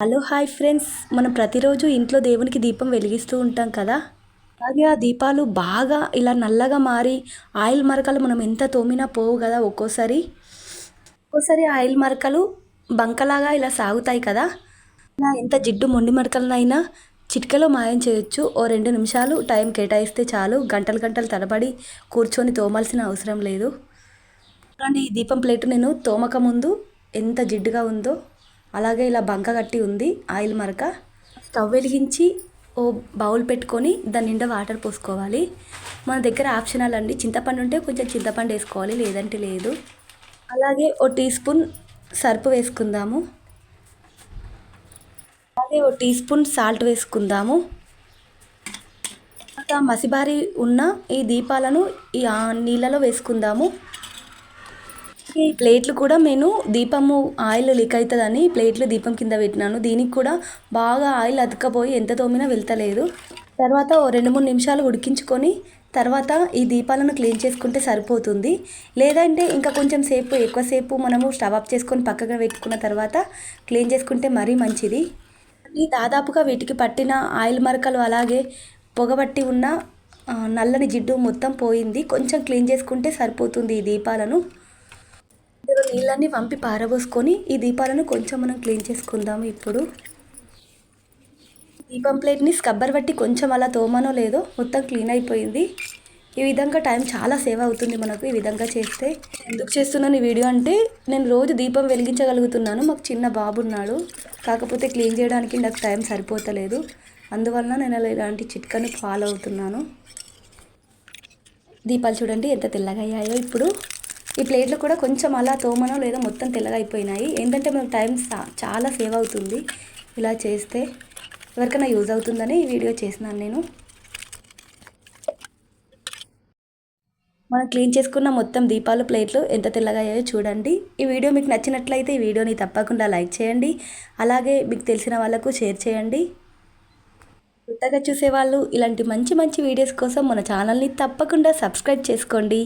Hello hi friends, మనం ప్రతిరోజు ఇంట్లో దేవునికి దీపం వెలిగిస్తూ ఉంటాం కదా. అలాగే ఆ దీపాలు బాగా ఇలా నల్లగా మారి ఆయిల్ మరకలు మనం ఎంత తోమినా పోవు కదా. ఒక్కోసారి ఆయిల్ మరకలు బంకలాగా ఇలా సాగుతాయి కదా. ఇలా ఎంత జిడ్డు మొండి మరకలనైనా చిటికెలో మాయం చేయొచ్చు. ఓ 2 నిమిషాలు టైం కేటాయిస్తే చాలు, గంటలు గంటలు తడబడి కూర్చొని తోమాల్సిన అవసరం లేదు. చూడండి, ఈ దీపం ప్లేట్ నేను తోమక ముందు ఎంత జిడ్డుగా ఉందో, అలాగే ఇలా బంక కట్టి ఉంది ఆయిల్ మరక. స్టవ్ వెలిగించి ఓ బౌల్ పెట్టుకొని దాని నిండా వాటర్ పోసుకోవాలి. మన దగ్గర ఆప్షనల్ అండి, చింతపండు ఉంటే కొంచెం చింతపండు వేసుకోవాలి, లేదంటే లేదు. అలాగే ఓ టీ స్పూన్ సర్పు వేసుకుందాము. అలాగే ఓ టీ స్పూన్ సాల్ట్ వేసుకుందాము. తర్వాత మసిబారి ఉన్న ఈ దీపాలను ఈ నీళ్ళలో వేసుకుందాము. ఈ ప్లేట్లు కూడా నేను దీపము ఆయిల్ లీక్ అవుతుందని ప్లేట్లు దీపం కింద పెట్టినాను. దీనికి కూడా బాగా ఆయిల్ అతుక్కపోయి ఎంత తోమినా వెళ్తలేదు. తర్వాత ఓ 2-3 నిమిషాలు ఉడికించుకొని తర్వాత ఈ దీపాలను క్లీన్ చేసుకుంటే సరిపోతుంది. లేదంటే ఇంకా కొంచెం సేపు ఎక్కువసేపు మనము స్టవ్ ఆఫ్ చేసుకొని పక్కగా పెట్టుకున్న తర్వాత క్లీన్ చేసుకుంటే మరీ మంచిది. ఈ దాదాపుగా వీటికి పట్టిన ఆయిల్ మరకలు అలాగే పొగబట్టి ఉన్న నల్లని జిడ్డు మొత్తం పోయింది. కొంచెం క్లీన్ చేసుకుంటే సరిపోతుంది ఈ దీపాలను. ఇందులో నీళ్ళన్నీ వంపి పారబోసుకొని ఈ దీపాలను కొంచెం మనం క్లీన్ చేసుకుందాము. ఇప్పుడు దీపం ప్లేట్ని స్క్రబ్బర్ బట్టి కొంచెం అలా తోమనో లేదో మొత్తం క్లీన్ అయిపోయింది. ఈ విధంగా టైం చాలా సేవ్ అవుతుంది మనకు ఈ విధంగా చేస్తే. ఎందుకు చేస్తున్నాను ఈ వీడియో అంటే, నేను రోజు దీపం వెలిగించగలుగుతున్నాను. మాకు చిన్న బాబు ఉన్నాడు, కాకపోతే క్లీన్ చేయడానికి నాకు టైం సరిపోతలేదు. అందువలన నేను ఇలాంటి చిట్కాని ఫాలో అవుతున్నాను. దీపాలు చూడండి ఎంత తెల్లగా అయ్యాయో. ఇప్పుడు ఈ ప్లేట్లు కూడా కొంచెం అలా తోమనో లేదో మొత్తం తెల్లగా అయిపోయినాయి. ఏంటంటే మనకు టైం చాలా సేవ్ అవుతుంది ఇలా చేస్తే. ఎవరికైనా యూజ్ అవుతుందని ఈ వీడియో చేసినాను నేను. మనం క్లీన్ చేసుకున్న మొత్తం దీపాలు ప్లేట్లు ఎంత తెల్లగా అయ్యాయో చూడండి. ఈ వీడియో మీకు నచ్చినట్లయితే ఈ వీడియోని తప్పకుండా లైక్ చేయండి. అలాగే మీకు తెలిసిన వాళ్ళకు షేర్ చేయండి. కొత్తగా చూసేవాళ్ళు ఇలాంటి మంచి మంచి వీడియోస్ కోసం మన ఛానల్ని తప్పకుండా సబ్స్క్రైబ్ చేసుకోండి.